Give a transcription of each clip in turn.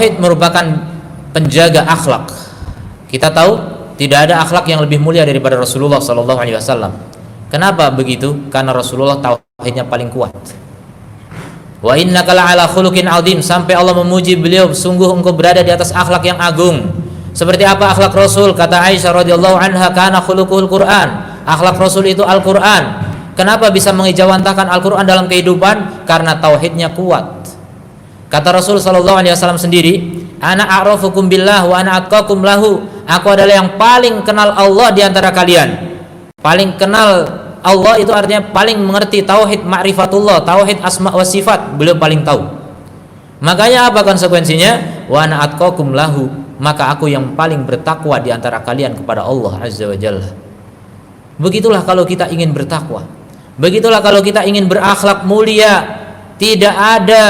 Tauhid merupakan penjaga akhlak. Kita tahu tidak ada akhlak yang lebih mulia daripada Rasulullah sallallahu alaihi wasallam. Kenapa begitu? Karena Rasulullah tauhidnya paling kuat. Wa innaka la'ala khuluqin 'adzim, sampai Allah memuji beliau, sungguh engkau berada di atas akhlak yang agung. Seperti apa akhlak Rasul? Kata Aisyah radhiyallahu anha, kana khuluqul Qur'an. Akhlak Rasul itu Al-Qur'an. Kenapa bisa mengejawantahkan Al-Qur'an dalam kehidupan? Karena tauhidnya kuat. Kata Rasul sallallahu alaihi wasallam sendiri, ana a'rafukum billah wa ana atqakum lahu. Aku adalah yang paling kenal Allah di antara kalian. Paling kenal Allah itu artinya paling mengerti tauhid ma'rifatullah, tauhid asma wa sifat, beliau paling tahu. Makanya apa konsekuensinya? Wa ana atqakum lahu, maka aku yang paling bertakwa di antara kalian kepada Allah azza wa jalla. Begitulah kalau kita ingin bertakwa. Begitulah kalau kita ingin berakhlak mulia. Tidak ada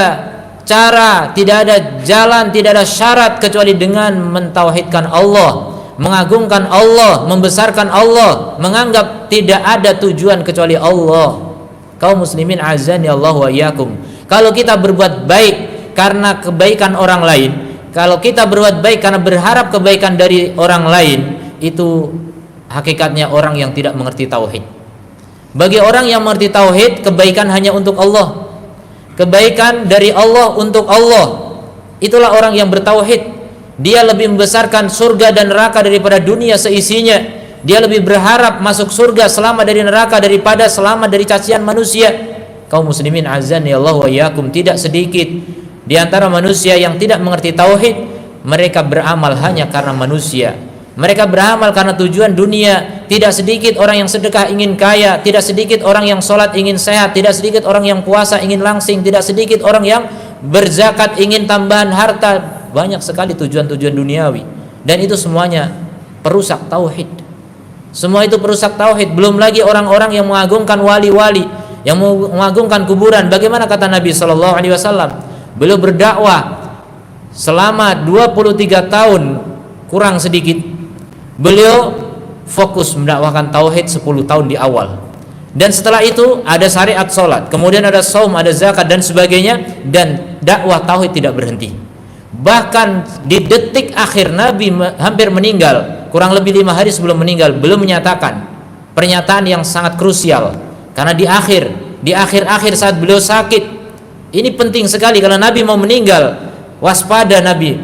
cara, tidak ada jalan, tidak ada syarat kecuali dengan mentauhidkan Allah, mengagungkan Allah, membesarkan Allah, menganggap tidak ada tujuan kecuali Allah. Kaum muslimin azani Allah wa iyyakum. Kalau kita berbuat baik karena kebaikan orang lain, kalau kita berbuat baik karena berharap kebaikan dari orang lain, itu hakikatnya orang yang tidak mengerti tauhid. Bagi orang yang mengerti tauhid, kebaikan hanya untuk Allah. Kebaikan dari Allah untuk Allah. Itulah orang yang bertauhid. Dia lebih membesarkan surga dan neraka daripada dunia seisinya. Dia lebih berharap masuk surga selamat dari neraka daripada selamat dari cacian manusia. Kaum muslimin azani Allah wa iyyakum, tidak sedikit di antara manusia yang tidak mengerti tauhid. Mereka beramal hanya karena manusia. Mereka beramal karena tujuan dunia. Tidak sedikit orang yang sedekah ingin kaya, tidak sedikit orang yang sholat ingin sehat, tidak sedikit orang yang puasa ingin langsing, tidak sedikit orang yang berzakat ingin tambahan harta. Banyak sekali tujuan-tujuan duniawi, dan itu semuanya perusak tauhid. Semua itu perusak tauhid. Belum lagi orang-orang yang mengagungkan wali-wali, yang mengagungkan kuburan. Bagaimana kata Nabi sallallahu alaihi wasallam? Beliau berdakwah selama 23 tahun kurang sedikit. Beliau fokus mendakwahkan tauhid 10 tahun di awal. Dan setelah itu ada syariat salat, kemudian ada saum, ada zakat dan sebagainya, dan dakwah tauhid tidak berhenti. Bahkan di detik akhir Nabi hampir meninggal, kurang lebih 5 hari sebelum meninggal, beliau menyatakan pernyataan yang sangat krusial. Karena di akhir saat beliau sakit, ini penting sekali. Kalau Nabi mau meninggal, waspada Nabi,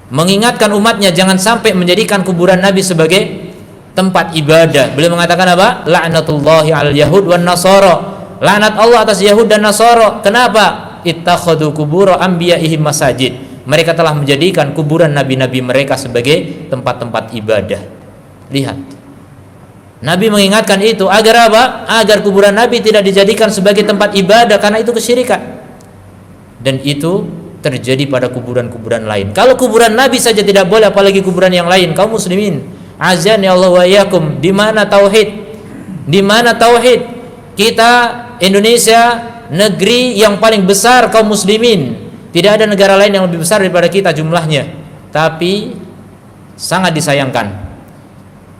mengingatkan umatnya jangan sampai menjadikan kuburan Nabi sebagai tempat ibadah. Beliau mengatakan apa? La'natullahi 'alal yahud wan nasara. Laknat Allah atas Yahud dan Nasara. Kenapa? Ittakhadhu qubur anbiya'ihim masajid. Mereka telah menjadikan kuburan nabi-nabi mereka sebagai tempat-tempat ibadah. Lihat. Nabi mengingatkan itu agar apa? Agar kuburan Nabi tidak dijadikan sebagai tempat ibadah, karena itu kesyirikan. Dan itu terjadi pada kuburan-kuburan lain. Kalau kuburan Nabi saja tidak boleh, apalagi kuburan yang lain. Kaum muslimin azani Allah wa iyyakum, di mana tauhid? Di mana tauhid? Kita Indonesia, negeri yang paling besar kaum muslimin. Tidak ada negara lain yang lebih besar daripada kita jumlahnya. Tapi sangat disayangkan,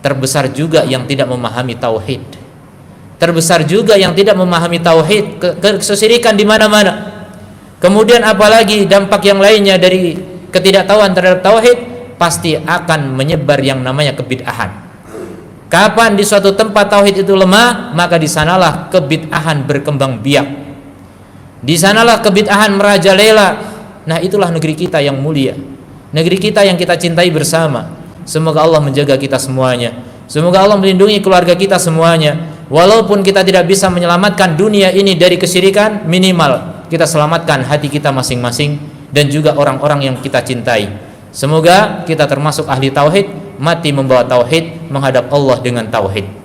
terbesar juga yang tidak memahami tauhid. Terbesar juga yang tidak memahami tauhid, kesyirikan di mana-mana. Kemudian apalagi dampak yang lainnya dari ketidaktahuan terhadap tauhid, pasti akan menyebar yang namanya kebid'ahan. Kapan di suatu tempat tauhid itu lemah, maka di sanalah kebid'ahan berkembang biak. Di sanalah kebid'ahan merajalela. Nah, itulah negeri kita yang mulia, negeri kita yang kita cintai bersama. Semoga Allah menjaga kita semuanya. Semoga Allah melindungi keluarga kita semuanya. Walaupun kita tidak bisa menyelamatkan dunia ini dari kesyirikan, minimal kita selamatkan hati kita masing-masing dan juga orang-orang yang kita cintai. Semoga kita termasuk ahli tauhid, mati membawa tauhid, menghadap Allah dengan tauhid.